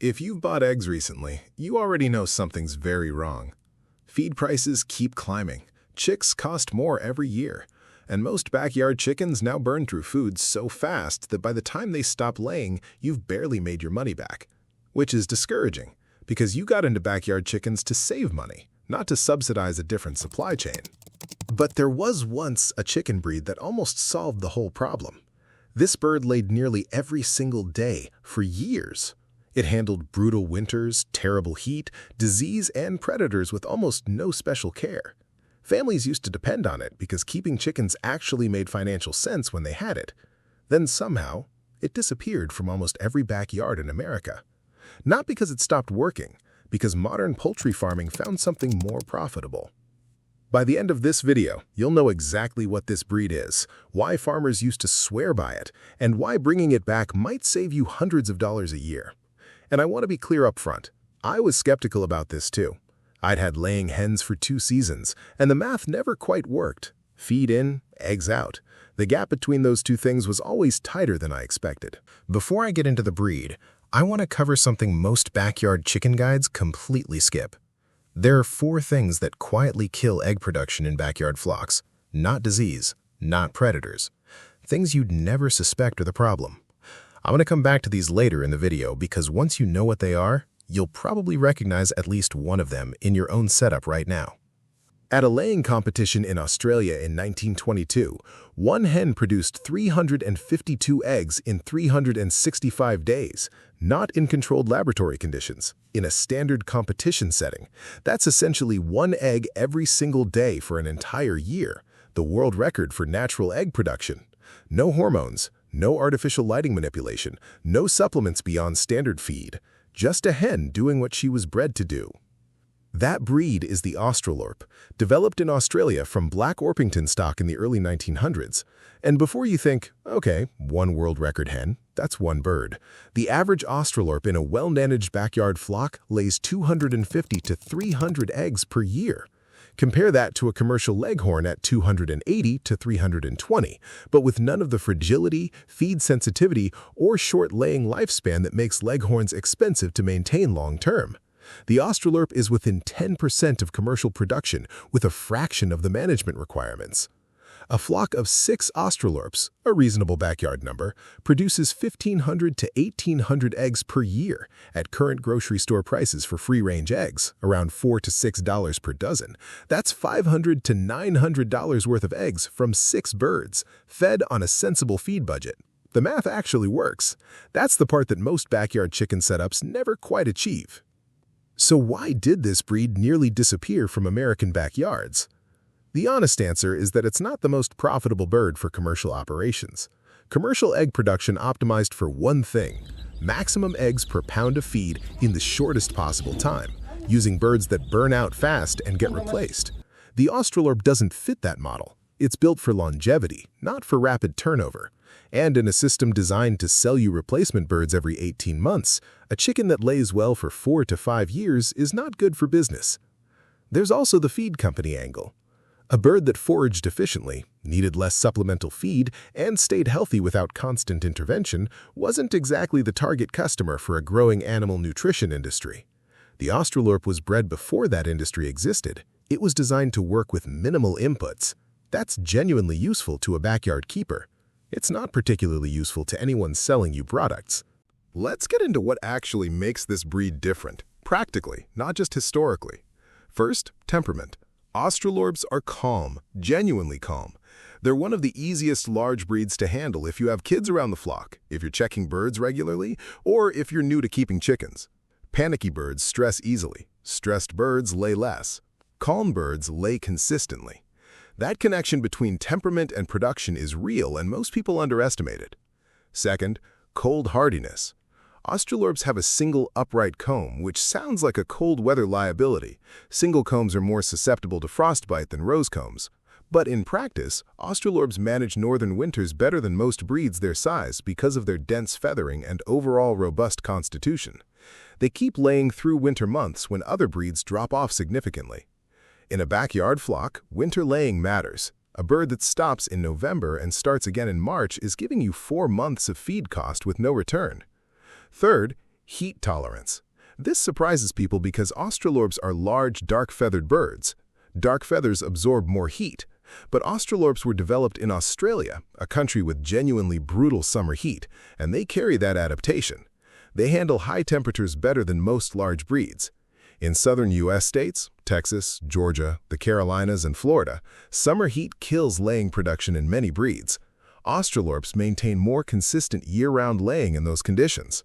If you've bought eggs recently, you already know something's very wrong. Feed prices keep climbing, chicks cost more every year, and most backyard chickens now burn through food so fast that by the time they stop laying, you've barely made your money back. Which is discouraging, because you got into backyard chickens to save money, not to subsidize a different supply chain. But there was once a chicken breed that almost solved the whole problem. This bird laid nearly every single day for years. It handled brutal winters, terrible heat, disease, and predators with almost no special care. Families used to depend on it because keeping chickens actually made financial sense when they had it. Then somehow, it disappeared from almost every backyard in America. Not because it stopped working, because modern poultry farming found something more profitable. By the end of this video, you'll know exactly what this breed is, why farmers used to swear by it, and why bringing it back might save you hundreds of dollars a year. And I want to be clear up front, I was skeptical about this too. I'd had laying hens for 2 seasons, and the math never quite worked. Feed in, eggs out. The gap between those two things was always tighter than I expected. Before I get into the breed, I want to cover something most backyard chicken guides completely skip. There are 4 things that quietly kill egg production in backyard flocks. Not disease, not predators. Things you'd never suspect are the problem. I'm going to come back to these later in the video because once you know what they are, you'll probably recognize at least one of them in your own setup right now. At a laying competition in Australia in 1922, one hen produced 352 eggs in 365 days, not in controlled laboratory conditions, in a standard competition setting. That's essentially 1 egg every single day for an entire year, the world record for natural egg production. No hormones, no artificial lighting manipulation, no supplements beyond standard feed, just a hen doing what she was bred to do. That breed is the Australorp, developed in Australia from black Orpington stock in the early 1900s. And before you think, okay, 1 world record hen, that's 1 bird. The average Australorp in a well-managed backyard flock lays 250 to 300 eggs per year. Compare that to a commercial leghorn at 280 to 320, but with none of the fragility, feed sensitivity, or short laying lifespan that makes leghorns expensive to maintain long-term. The Australorp is within 10% of commercial production with a fraction of the management requirements. A flock of 6 Australorps, a reasonable backyard number, produces 1,500 to 1,800 eggs per year at current grocery store prices for free-range eggs, around $4 to $6 per dozen. That's $500 to $900 worth of eggs from 6 birds, fed on a sensible feed budget. The math actually works. That's the part that most backyard chicken setups never quite achieve. So why did this breed nearly disappear from American backyards? The honest answer is that it's not the most profitable bird for commercial operations. Commercial egg production optimized for one thing: maximum eggs per pound of feed in the shortest possible time, using birds that burn out fast and get replaced. The Australorp doesn't fit that model. It's built for longevity, not for rapid turnover. And in a system designed to sell you replacement birds every 18 months, a chicken that lays well for 4 to 5 years is not good for business. There's also the feed company angle. A bird that foraged efficiently, needed less supplemental feed, and stayed healthy without constant intervention wasn't exactly the target customer for a growing animal nutrition industry. The Australorp was bred before that industry existed. It was designed to work with minimal inputs. That's genuinely useful to a backyard keeper. It's not particularly useful to anyone selling you products. Let's get into what actually makes this breed different, practically, not just historically. First, temperament. Australorps are calm, genuinely calm. They're one of the easiest large breeds to handle if you have kids around the flock, if you're checking birds regularly, or if you're new to keeping chickens. Panicky birds stress easily. Stressed birds lay less. Calm birds lay consistently. That connection between temperament and production is real, and most people underestimate it. Second, cold hardiness. Australorps have a single upright comb, which sounds like a cold weather liability. Single combs are more susceptible to frostbite than rose combs. But in practice, Australorps manage northern winters better than most breeds their size because of their dense feathering and overall robust constitution. They keep laying through winter months when other breeds drop off significantly. In a backyard flock, winter laying matters. A bird that stops in November and starts again in March is giving you 4 months of feed cost with no return. Third, Heat tolerance. This surprises people because Australorps are large, dark-feathered birds. Dark feathers absorb more heat, but Australorps were developed in Australia, a country with genuinely brutal summer heat, and they carry that adaptation. They handle high temperatures better than most large breeds. In southern U.S. states, Texas, Georgia, the Carolinas, and Florida, summer heat kills laying production in many breeds. Australorps maintain more consistent year-round laying in those conditions.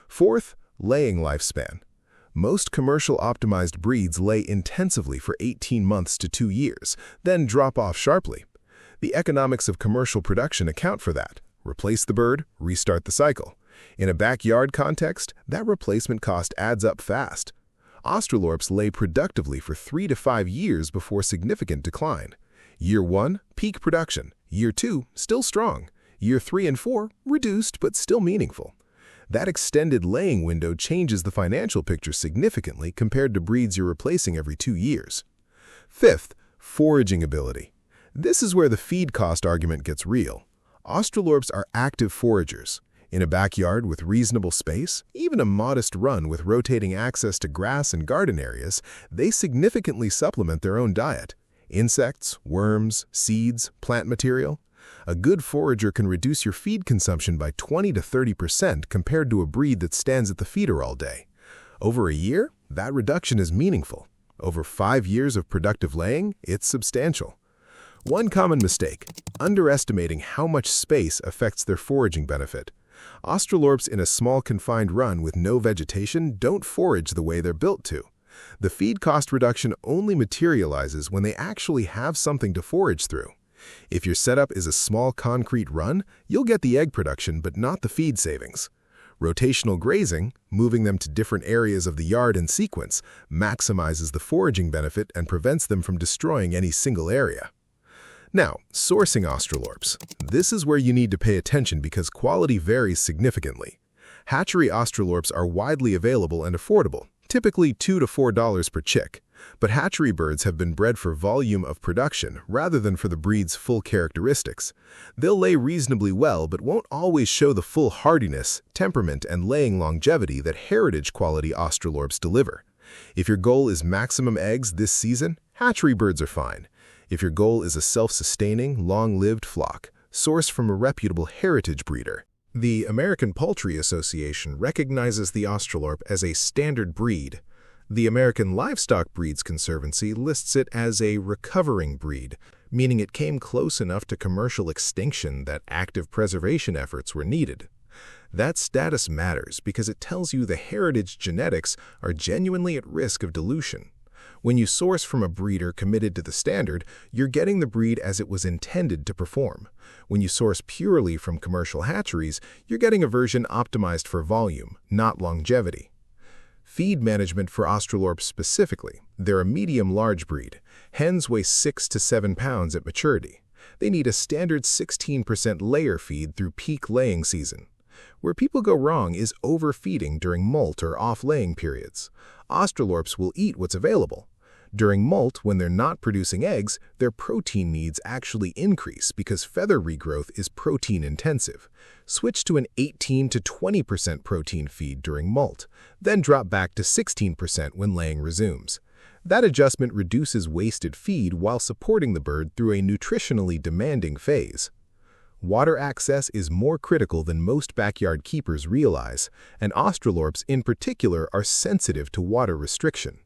Fourth, laying lifespan. Most commercial optimized breeds lay intensively for 18 months to 2 years, then drop off sharply. The economics of commercial production account for that. Replace the bird, restart the cycle. In a backyard context, that replacement cost adds up fast. Australorps lay productively for 3 to 5 years before significant decline. Year 1, peak production. Year 2, still strong. Year 3 and 4, reduced but still meaningful. That extended laying window changes the financial picture significantly compared to breeds you're replacing every 2 years. Fifth, foraging ability. This is where the feed cost argument gets real. Australorps are active foragers. In a backyard with reasonable space, even a modest run with rotating access to grass and garden areas, they significantly supplement their own diet. Insects, worms, seeds, plant material. A good forager can reduce your feed consumption by 20 to 30% compared to a breed that stands at the feeder all day. Over a year, that reduction is meaningful. Over 5 years of productive laying, it's substantial. One common mistake: underestimating how much space affects their foraging benefit. Australorps in a small confined run with no vegetation don't forage the way they're built to. The feed cost reduction only materializes when they actually have something to forage through. If your setup is a small concrete run, you'll get the egg production but not the feed savings. Rotational grazing, moving them to different areas of the yard in sequence, maximizes the foraging benefit and prevents them from destroying any single area. Now, sourcing Australorps. This is where you need to pay attention because quality varies significantly. Hatchery Australorps are widely available and affordable, typically $2 to $4 per chick. But hatchery birds have been bred for volume of production rather than for the breed's full characteristics. They'll lay reasonably well but won't always show the full hardiness, temperament, and laying longevity that heritage-quality Australorps deliver. If your goal is maximum eggs this season, hatchery birds are fine. If your goal is a self-sustaining, long-lived flock, source from a reputable heritage breeder. The American Poultry Association recognizes the Australorp as a standard breed. The American Livestock Breeds Conservancy lists it as a recovering breed, meaning it came close enough to commercial extinction that active preservation efforts were needed. That status matters because it tells you the heritage genetics are genuinely at risk of dilution. When you source from a breeder committed to the standard, you're getting the breed as it was intended to perform. When you source purely from commercial hatcheries, you're getting a version optimized for volume, not longevity. Feed management for Australorps specifically. They're a medium-large breed. Hens weigh 6 to 7 pounds at maturity. They need a standard 16% layer feed through peak laying season. Where people go wrong is overfeeding during molt or off-laying periods. Australorps will eat what's available. During molt, when they're not producing eggs, their protein needs actually increase because feather regrowth is protein-intensive. Switch to an 18 to 20% protein feed during molt, then drop back to 16% when laying resumes. That adjustment reduces wasted feed while supporting the bird through a nutritionally demanding phase. Water access is more critical than most backyard keepers realize, and Australorps in particular are sensitive to water restriction.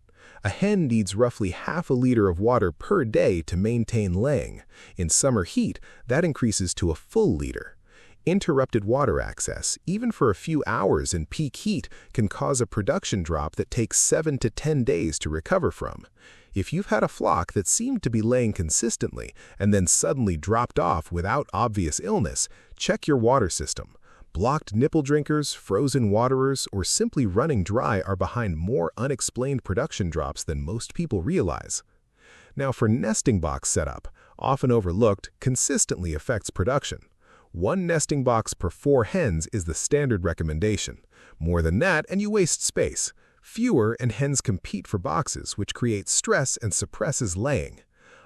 A hen needs roughly half a liter of water per day to maintain laying. In summer heat, that increases to a full liter. Interrupted water access, even for a few hours in peak heat, can cause a production drop that takes 7 to 10 days to recover from. If you've had a flock that seemed to be laying consistently and then suddenly dropped off without obvious illness, check your water system. Blocked nipple drinkers, frozen waterers, or simply running dry are behind more unexplained production drops than most people realize. Now for nesting box setup, often overlooked, consistently affects production. 1 nesting box per 4 hens is the standard recommendation. More than that and you waste space. Fewer and hens compete for boxes, which creates stress and suppresses laying.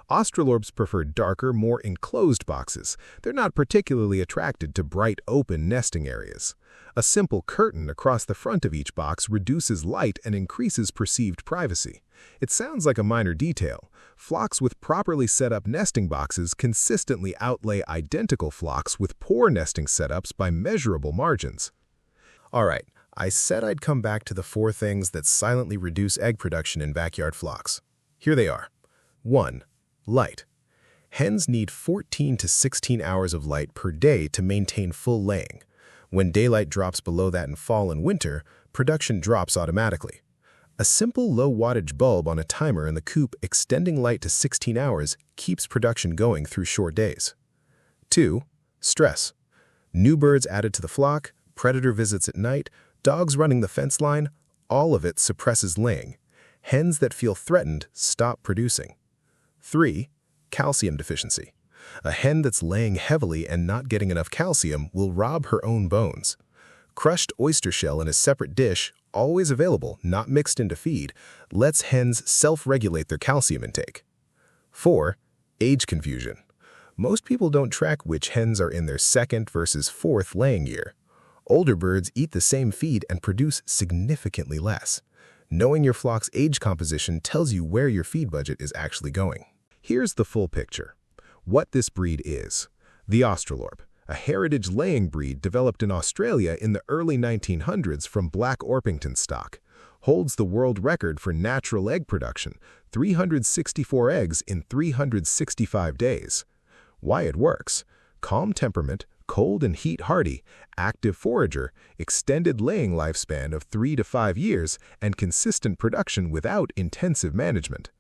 Australorps prefer darker, more enclosed boxes. They're not particularly attracted to bright, open nesting areas. A simple curtain across the front of each box reduces light and increases perceived privacy. It sounds like a minor detail. Flocks with properly set up nesting boxes consistently outlay identical flocks with poor nesting setups by measurable margins. Alright, I said I'd come back to the 4 things that silently reduce egg production in backyard flocks. Here they are. 1. Light. Hens need 14 to 16 hours of light per day to maintain full laying. When daylight drops below that in fall and winter, production drops automatically. A simple low-wattage bulb on a timer in the coop extending light to 16 hours keeps production going through short days. 2. Stress. New birds added to the flock, predator visits at night, dogs running the fence line, all of it suppresses laying. Hens that feel threatened stop producing. 3. Calcium deficiency. A hen that's laying heavily and not getting enough calcium will rob her own bones. Crushed oyster shell in a separate dish, always available, not mixed into feed, lets hens self-regulate their calcium intake. 4. Age confusion. Most people don't track which hens are in their 2nd versus 4th laying year. Older birds eat the same feed and produce significantly less. Knowing your flock's age composition tells you where your feed budget is actually going. Here's the full picture. What this breed is. The Australorp, a heritage laying breed developed in Australia in the early 1900s from Black Orpington stock, holds the world record for natural egg production, 364 eggs in 365 days. Why it works: calm temperament, cold and heat hardy, active forager, extended laying lifespan of 3 to 5 years, and consistent production without intensive management.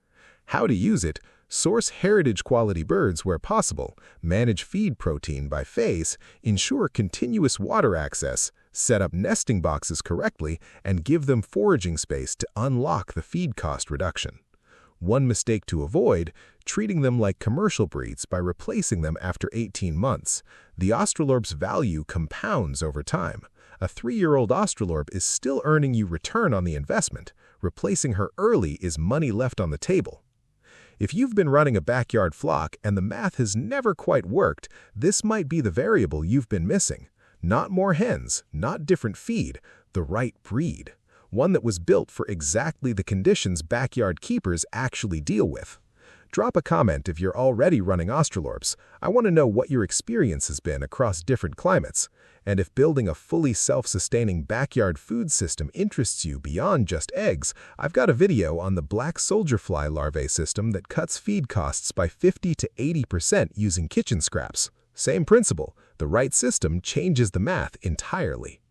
How to use it: source heritage quality birds where possible, manage feed protein by phase, ensure continuous water access, set up nesting boxes correctly, and give them foraging space to unlock the feed cost reduction. One mistake to avoid: treating them like commercial breeds by replacing them after 18 months. The Australorp's value compounds over time. A 3-year-old Australorp is still earning you return on the investment. Replacing her early is money left on the table. If you've been running a backyard flock and the math has never quite worked, this might be the variable you've been missing. Not more hens, not different feed, the right breed. One that was built for exactly the conditions backyard keepers actually deal with. Drop a comment if you're already running Australorps. I want to know what your experience has been across different climates. And if building a fully self-sustaining backyard food system interests you beyond just eggs, I've got a video on the black soldier fly larvae system that cuts feed costs by 50 to 80% using kitchen scraps. Same principle, the right system changes the math entirely.